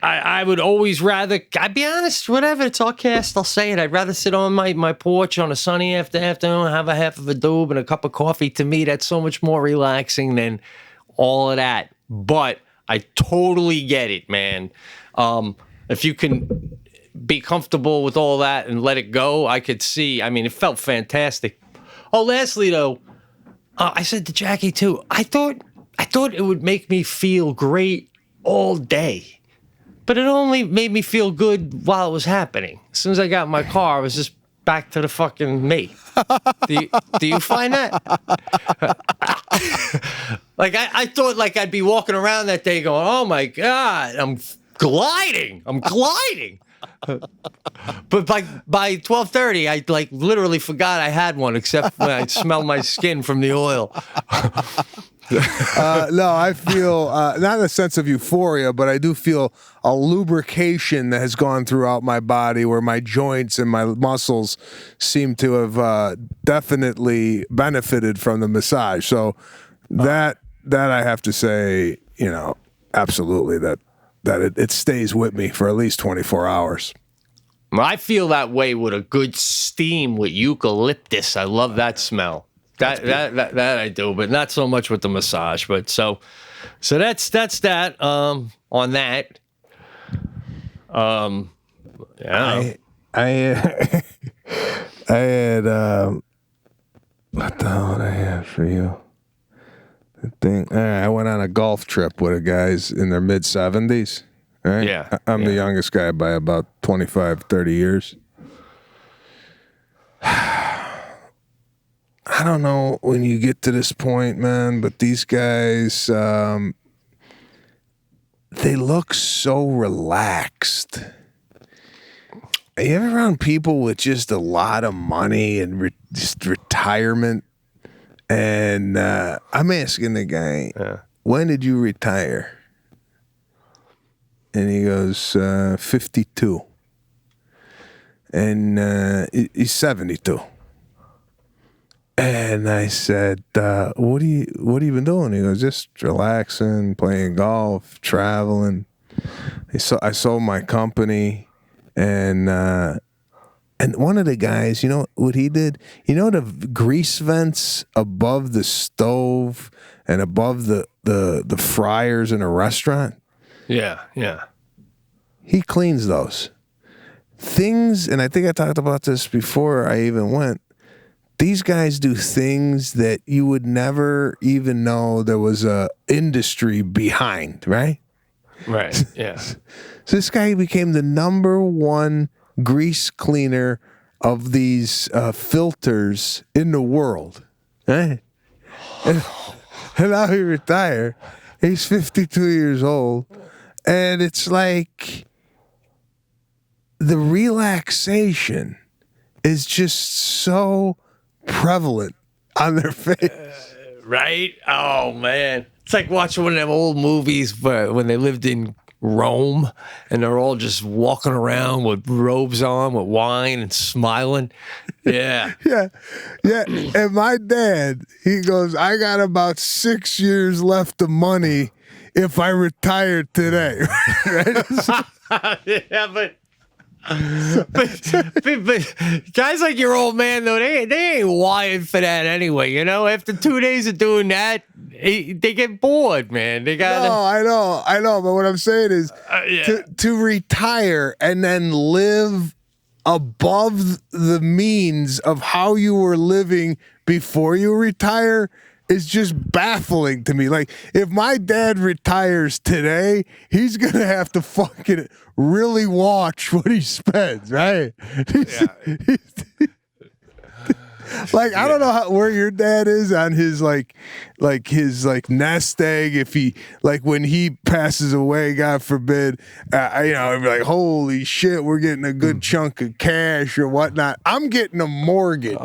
I would always rather, I'd be honest, whatever, it's all cast, I'll say it. I'd rather sit on my porch on a sunny afternoon, have a half of a doob and a cup of coffee. To me, that's so much more relaxing than all of that. But I totally get it, man. If you can be comfortable with all that and let it go, I could see. I mean, it felt fantastic. Oh, lastly, though, I said to Jackie, too, I thought it would make me feel great all day. But it only made me feel good while it was happening. As soon as I got in my car, I was just back to the fucking me. Do you find that? Like, I thought like I'd be walking around that day going, oh my God, I'm gliding. But like by 12:30, I like literally forgot I had one, except when I smelled my skin from the oil. No, I feel not in a sense of euphoria, but I do feel a lubrication that has gone throughout my body where my joints and my muscles seem to have definitely benefited from the massage. So that I have to say, absolutely that it stays with me for at least 24 hours. I feel that way with a good steam with eucalyptus. I love that smell. That I do, but not so much with the massage. But so that's that. On that. Yeah. I had what the hell did I have for you? The thing. I went on a golf trip with the guys in their mid-70s. Right? Yeah. I'm the youngest guy by about 25, 30 years. I don't know when you get to this point, man, but these guys, they look so relaxed. Are you ever around people with just a lot of money and just retirement? And I'm asking the guy, when did you retire? And he goes, 52. And he's 72. And I said, what have you been doing? He goes, just relaxing, playing golf, traveling. I sold my company, and one of the guys, you know what he did? You know the grease vents above the stove and above the fryers in a restaurant? Yeah, yeah. He cleans those things, and I think I talked about this before I even went. These guys do things that you would never even know there was a industry behind, right? Right, yeah. So this guy became the number one grease cleaner of these filters in the world, right? And now he retired. He's 52 years old, and it's like the relaxation is just so prevalent on their face. Right? Oh, man. It's like watching one of them old movies where, when they lived in Rome and they're all just walking around with robes on, with wine and smiling. Yeah. Yeah. And my dad, he goes, I got about 6 years left of money if I retired today. Right? Yeah, but guys like your old man, though, they ain't wired for that anyway. You know, after 2 days of doing that, they get bored, man. They got. No, I know. But what I'm saying is to retire and then live above the means of how you were living before you retire is just baffling to me. Like, if my dad retires today, he's going to have to fucking really watch what he spends, right? Like, I don't know where your dad is on his his nest egg. If he, like, when he passes away, God forbid, I'd be like, holy shit, we're getting a good chunk of cash or whatnot. I'm getting a mortgage.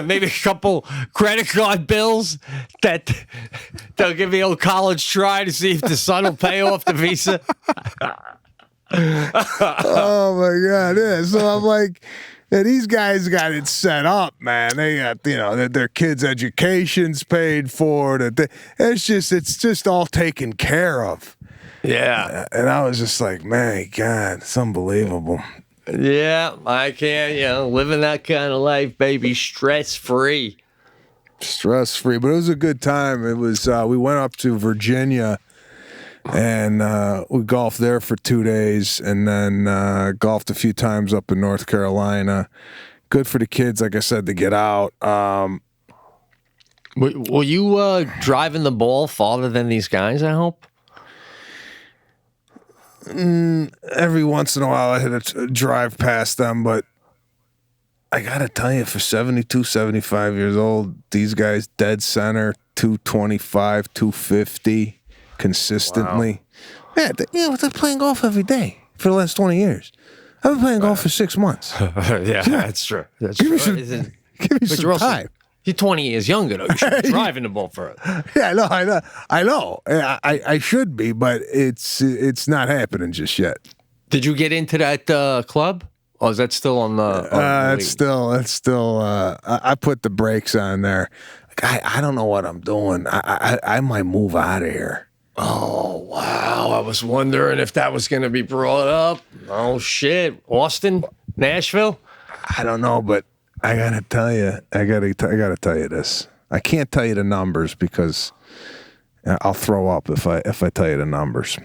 Maybe a couple credit card bills that they'll give me a college try to see if the son will pay off the visa. Oh my God. Yeah. So I'm like, yeah, these guys got it set up, man. They got, their kids' education's paid for. It's just all taken care of. Yeah. And I was just like, man, God, it's unbelievable. Yeah, I can, living that kind of life, baby, stress-free. Stress-free, but it was a good time. It was, we went up to Virginia, and we golfed there for 2 days, and then golfed a few times up in North Carolina. Good for the kids, like I said, to get out. Were you driving the ball farther than these guys, I hope? Every once in a while I hit a drive past them, but I gotta tell you, for 72, 75 years old, these guys dead center, 225, 250 consistently. Wow. Yeah, they're playing golf every day for the last 20 years. I've been playing golf for 6 months. Yeah, that's true. That's give true. Give me some time. You're 20 years younger, though. You should be driving the ball further. Yeah, I know. I should be, but it's not happening just yet. Did you get into that club? Or is that still on the it's still. I put the brakes on there. I don't know what I'm doing. I might move out of here. Oh, wow. I was wondering if that was going to be brought up. Oh, shit. Austin? Nashville? I don't know, but I gotta tell you, I gotta tell you this. I can't tell you the numbers because I'll throw up if I tell you the numbers.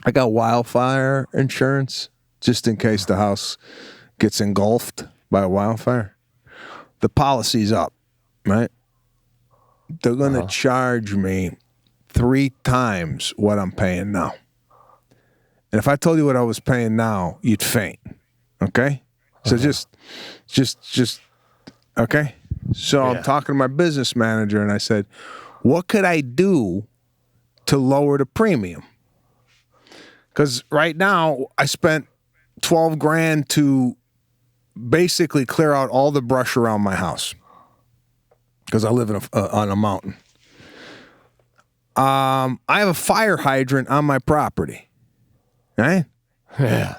I got wildfire insurance just in case the house gets engulfed by a wildfire. The policy's up, right? They're gonna charge me 3 times what I'm paying now. And if I told you what I was paying now, you'd faint. Okay? So just okay. So I'm talking to my business manager, and I said, what could I do to lower the premium? Because right now I spent $12,000 to basically clear out all the brush around my house because I live on a mountain. I have a fire hydrant on my property, right? Yeah.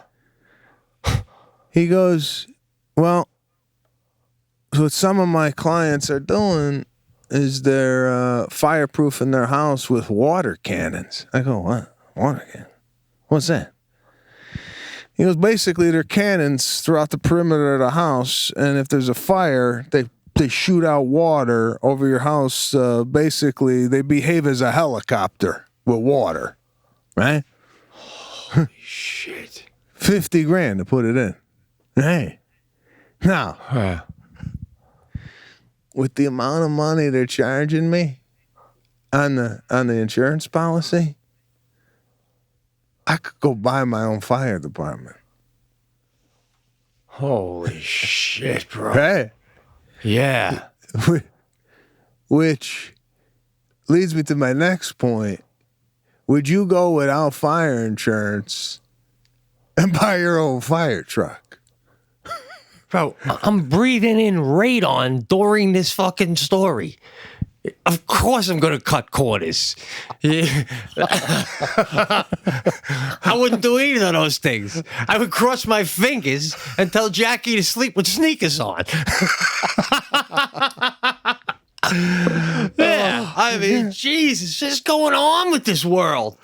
He goes, well, what some of my clients are doing is they're fireproofing their house with water cannons. I go, what? Water cannon? What's that? He goes, basically, they're cannons throughout the perimeter of the house, and if there's a fire, they shoot out water over your house. Basically, they behave as a helicopter with water, right? Holy shit. 50 grand to put it in. Hey. Now, with the amount of money they're charging me on the insurance policy, I could go buy my own fire department. Holy shit, bro. Hey. Yeah. Which leads me to my next point. Would you go without fire insurance and buy your own fire truck? Bro, I'm breathing in radon during this fucking story. Of course I'm going to cut corners. Yeah. I wouldn't do either of those things. I would cross my fingers and tell Jackie to sleep with sneakers on. Yeah, I mean, Jesus, what's going on with this world?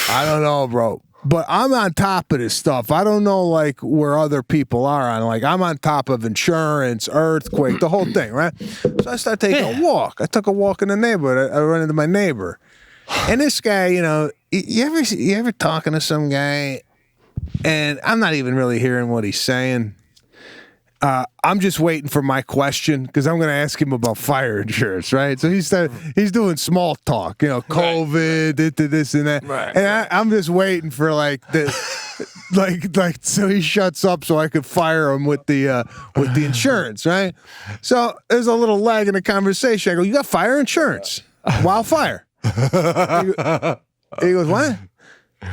I don't know, bro. But I'm on top of this stuff. I don't know, like, where other people are on. Like, I'm on top of insurance, earthquake, the whole thing, right? So I start taking a walk. I took a walk in the neighborhood. I run into my neighbor. And this guy, you know, you ever talking to some guy, and I'm not even really hearing what he's saying. I'm just waiting for my question because I'm going to ask him about fire insurance, right? So he's doing small talk, you know, COVID, this and that, and I'm just waiting for like so he shuts up so I could fire him with the insurance, right? So there's a little lag in the conversation. I go, "You got fire insurance? Wildfire?" He goes, "What?"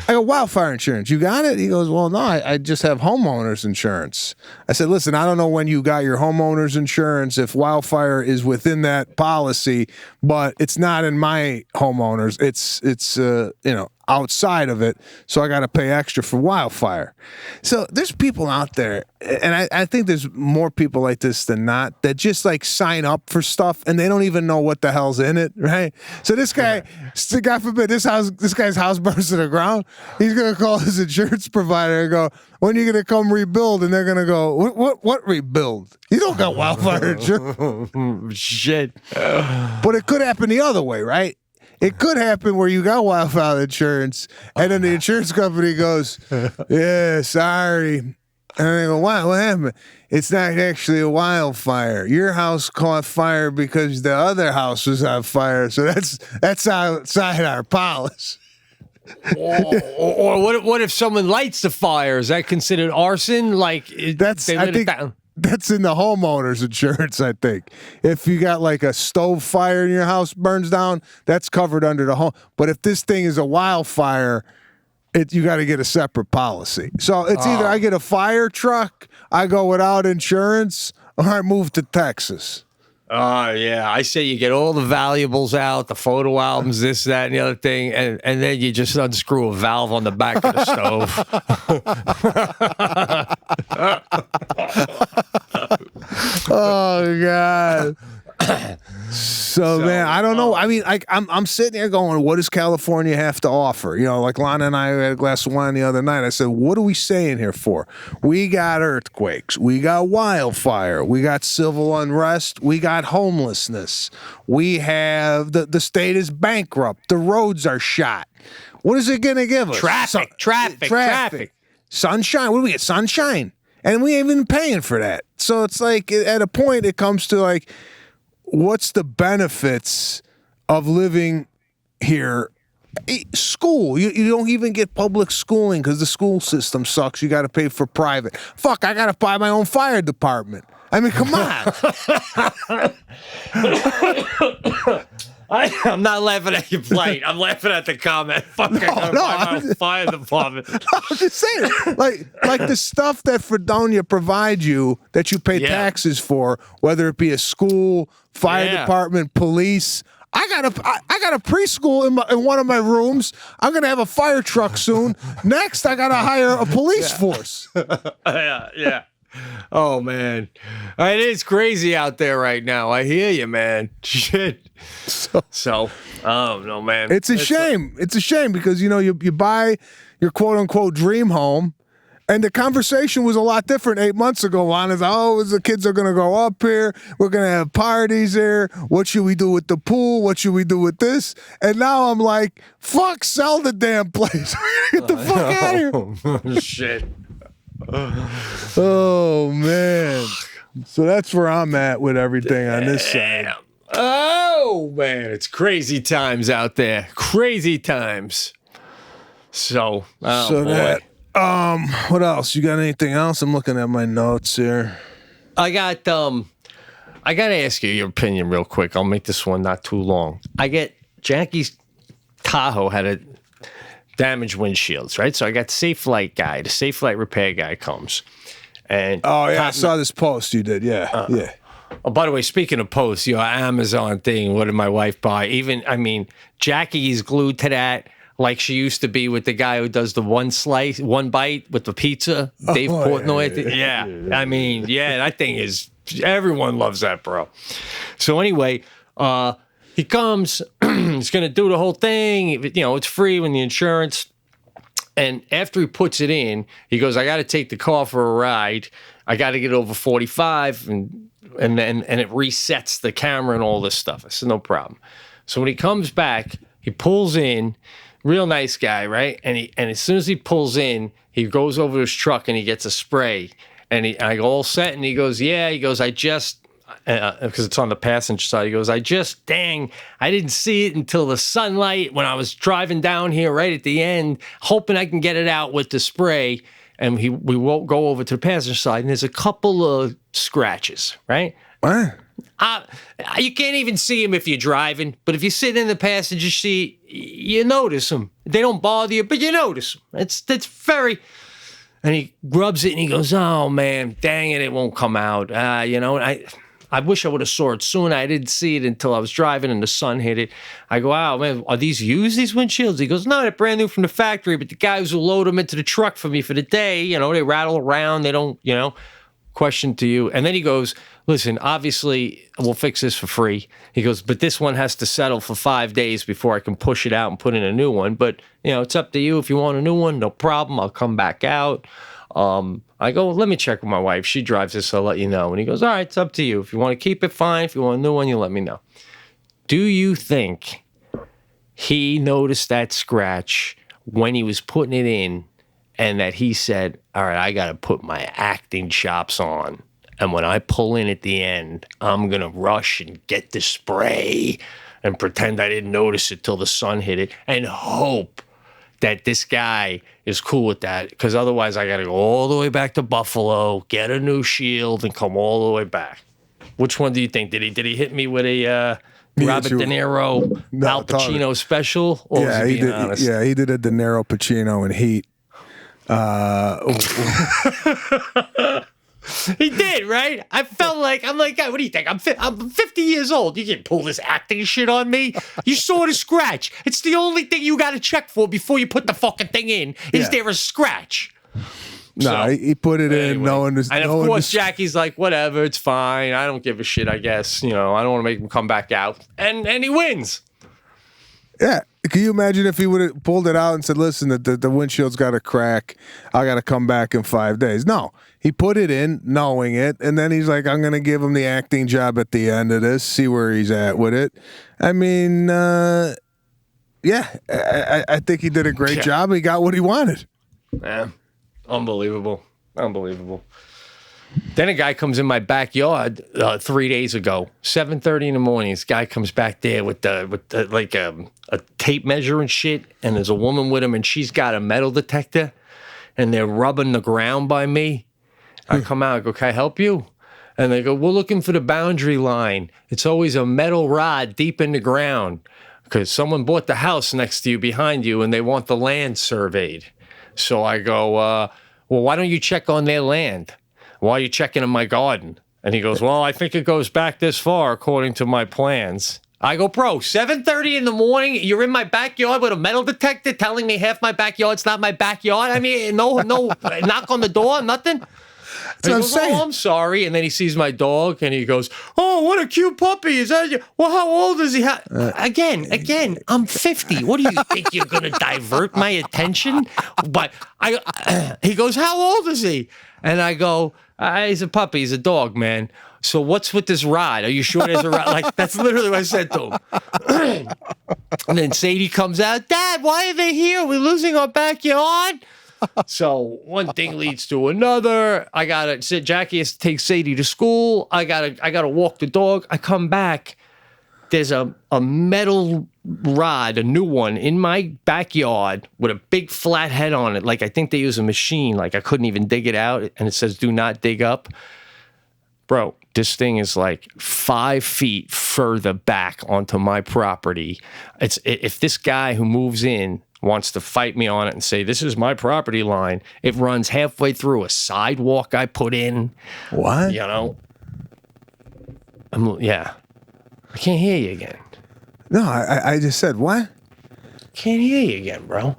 I go, "Wildfire insurance, you got it?" He goes, "Well, no, I just have homeowners insurance." I said, "Listen, I don't know when you got your homeowners insurance, if wildfire is within that policy, but it's not in my homeowners. It's outside of it, so I got to pay extra for wildfire." So there's people out there, and I think there's more people like this than not, that just like sign up for stuff and they don't even know what the hell's in it, right? So this guy, God forbid, this guy's house burns to the ground. He's gonna call his insurance provider and go, "When are you gonna come rebuild?" And they're gonna go, "What rebuild? You don't got wildfire insurance." Shit. But it could happen the other way, right? It could happen where you got wildfire insurance, and then the insurance company goes, "Yeah, sorry." And they go, "What happened?" "It's not actually a wildfire. Your house caught fire because the other house was on fire. So that's outside our policy." Or what if someone lights the fire? Is that considered arson? Like that's in the homeowner's insurance, I think. If you got like a stove fire and your house burns down, that's covered under the home. But if this thing is a wildfire, you got to get a separate policy. So it's either I get a fire truck, I go without insurance, or I move to Texas. Oh, yeah. I say you get all the valuables out, the photo albums, this, that, and the other thing, and then you just unscrew a valve on the back of the stove. Oh, God. So, man, I don't know. I mean, I'm sitting here going, what does California have to offer? You know, like Lana and I had a glass of wine the other night. I said, what are we staying here for? We got earthquakes. We got wildfire. We got civil unrest. We got homelessness. We have the state is bankrupt. The roads are shot. What is it going to give us? Traffic. Sunshine. What do we get? Sunshine. And we ain't even paying for that. So it's like at a point it comes to like, what's the benefits of living here? School. You don't even get public schooling because the school system sucks. You got to pay for private. Fuck, I got to buy my own fire department. I mean, come on. I'm not laughing at your plight. I'm laughing at the comment. Fuck, I'm fire department. I'm just saying, like the stuff that Fredonia provides you that you pay taxes for, whether it be a school, fire department, police. I got a preschool in one of my rooms. I'm gonna have a fire truck soon. Next, I gotta hire a police force. Yeah. Oh man, it is crazy out there right now. I hear you, man. Shit. So, oh no, man. It's a shame. It's a shame because you buy your quote unquote dream home. And the conversation was a lot different 8 months ago. Juan is, the kids are going to go up here. We're going to have parties there. What should we do with the pool? What should we do with this? And now I'm like, fuck, sell the damn place. Get the fuck out of here. Shit. Oh, man. So that's where I'm at with everything on this side. Oh, man. It's crazy times out there. Crazy times. So, boy. What else? You got anything else? I'm looking at my notes here. I got to ask you your opinion real quick. I'll make this one not too long. Jackie's Tahoe had a damaged windshields, right? So I got Safe Light guy, the Safe Light repair guy comes. And I saw this post you did. Yeah. Yeah. Oh, by the way, speaking of posts, Amazon thing, what did my wife buy? Jackie is glued to that. Like she used to be with the guy who does the one bite with the pizza, Dave Portnoy. Yeah. That thing is, everyone loves that, bro. So anyway, he comes, he's going to do the whole thing. It's free when the insurance. And after he puts it in, he goes, I got to take the car for a ride. I got to get over 45 and it resets the camera and all this stuff. I said, no problem. So when he comes back, he pulls in. Real nice guy, right? And as soon as he pulls in, he goes over to his truck and he gets a spray. And I go, all set? And he goes, yeah. He goes, I just, because it's on the passenger side, he goes, I didn't see it until the sunlight when I was driving down here right at the end, hoping I can get it out with the spray. And we won't go over to the passenger side, and there's a couple of scratches, right? What? You can't even see them if you're driving, but if you sit in the passenger seat, you notice them. They don't bother you, but you notice them. It's very. And he rubs it and he goes, "Oh man, dang it won't come out." I wish I would have saw it sooner. I didn't see it until I was driving and the sun hit it. I go, "Oh man, are these used, these windshields?" He goes, "No, they're brand new from the factory, but the guys who load them into the truck for me for the day, they rattle around. They don't, Question to you." And then he goes, "Listen, obviously we'll fix this for free." He goes, "But this one has to settle for 5 days before I can push it out and put in a new one. But, it's up to you. If you want a new one, no problem. I'll come back out." I go, "Let me check with my wife. She drives this. I'll let you know." And he goes, "All right, it's up to you. If you want to keep it, fine. If you want a new one, you let me know." Do you think he noticed that scratch when he was putting it in and that he said, "All right, I got to put my acting chops on. And when I pull in at the end, I'm going to rush and get the spray and pretend I didn't notice it till the sun hit it and hope that this guy is cool with that, because otherwise I got to go all the way back to Buffalo, get a new shield, and come all the way back." Which one do you think? Did he hit me with a Robert De Niro, Al Pacino special? Or was he being honest? Yeah, he did a De Niro Pacino in Heat. He did, right? I felt like, I'm like, "God, what do you think? I'm 50 years old. You can't pull this acting shit on me. You saw the scratch. It's the only thing you got to check for before you put the fucking thing in. Is there a scratch?" No, he put it in knowing this. And of course, Jackie's like, "Whatever, it's fine. I don't give a shit, I guess. I don't want to make him come back out." And he wins. Yeah. Can you imagine if he would have pulled it out and said, "Listen, the windshield's got a crack. I got to come back in 5 days." No, he put it in knowing it. And then he's like, "I'm going to give him the acting job at the end of this, see where he's at with it." I mean, yeah, I think he did a great job. He got what he wanted. Yeah. Unbelievable. Then a guy comes in my backyard 3 days ago, 7:30 in the morning. This guy comes back there with like a tape measure and shit, and there's a woman with him, and she's got a metal detector, and they're rubbing the ground by me. I come out, I go, "Can I help you?" And they go, "We're looking for the boundary line. It's always a metal rod deep in the ground because someone bought the house next to you, behind you, and they want the land surveyed." So I go, "Well, why don't you check on their land? Why are you checking in my garden?" And he goes, "Well, I think it goes back this far according to my plans." I go, bro, 7:30 in the morning, you're in my backyard with a metal detector telling me half my backyard's not my backyard? I mean, no, knock on the door, nothing? And he goes, oh, I'm sorry. And then he sees my dog, and he goes, oh, what a cute puppy. Is that you? Well, how old is he? Again, I'm 50. What do you think? You're going to divert my attention? But he goes, how old is he? And I go, he's a puppy. He's a dog, man. So what's with this rod? Are you sure there's a rod? Like, that's literally what I said to him. And then Sadie comes out, Dad, why are they here? We're losing our backyard? So one thing leads to another. I gotta sit. Jackie has to take Sadie to school. I gotta walk the dog. I come back. There's a metal rod, a new one, in my backyard with a big flat head on it. Like, I think they use a machine. Like, I couldn't even dig it out, and it says "Do not dig up." Bro, this thing is like 5 feet further back onto my property. If this guy who moves in wants to fight me on it and say, this is my property line, it runs halfway through a sidewalk I put in. What? You know? Yeah. I can't hear you again. No, I just said, what? Can't hear you again, bro.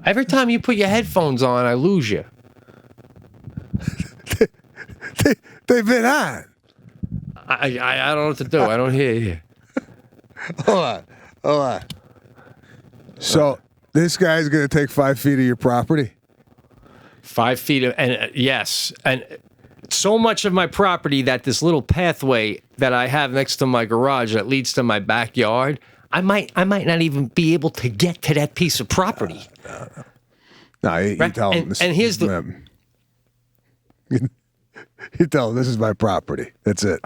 Every time you put your headphones on, I lose you. They've been on. I don't know what to do. I don't hear you. Hold on. So this guy's going to take 5 feet of your property? 5 feet of, and yes. And so much of my property that this little pathway that I have next to my garage that leads to my backyard, I might not even be able to get to that piece of property. No, you tell him. And here's the... You tell him, this is my property. That's it.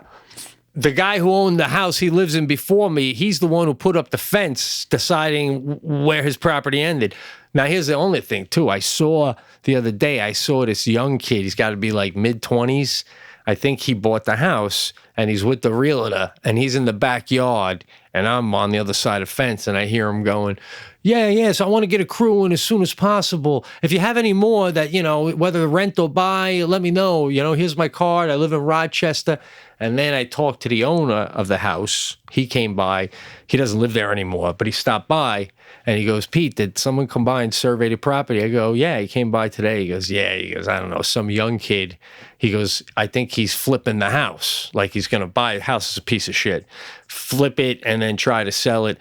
The guy who owned the house he lives in before me, he's the one who put up the fence deciding where his property ended. Now, here's the only thing, too. The other day, I saw this young kid. He's got to be like mid-20s. I think he bought the house, and he's with the realtor, and he's in the backyard, and I'm on the other side of the fence, and I hear him going, yeah, so I want to get a crew in as soon as possible. If you have any more that, whether rent or buy, let me know. Here's my card. I live in Rochester. And then I talked to the owner of the house. He came by. He doesn't live there anymore, but he stopped by, and he goes, Pete, did someone come by and survey the property? I go, yeah, he came by today. He goes, yeah. He goes, I don't know, some young kid. He goes, I think he's flipping the house. Like, he's going to buy the house as a piece of shit, flip it, and then try to sell it.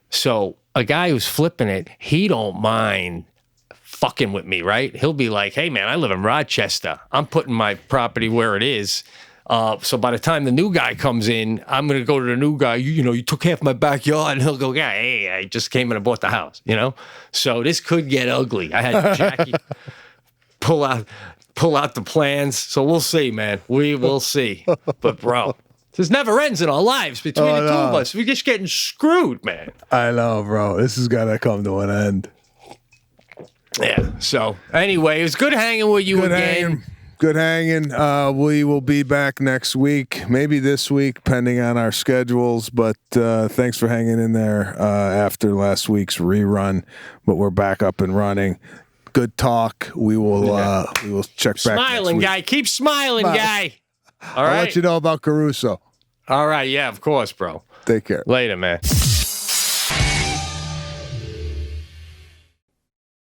So a guy who's flipping it, he don't mind fucking with me, right? He'll be like, hey, man, I live in Rochester. I'm putting my property where it is. So by the time the new guy comes in, I'm going to go to the new guy. You took half my backyard. And he'll go, yeah, hey, I just came in and bought the house, So this could get ugly. I had Jackie pull out the plans. So we'll see, man. We will see. But, bro, this never ends in our lives between the two of us. We're just getting screwed, man. I know, bro. This is going to come to an end. Yeah. So, anyway, it was good hanging with you again. Good hanging. We will be back next week, maybe this week, pending on our schedules. But thanks for hanging in there after last week's rerun. But we're back up and running. Good talk. We will check back. Smiling guy, keep smiling, guy. All right. I'll let you know about Caruso. All right. Yeah, of course, bro. Take care. Later, man.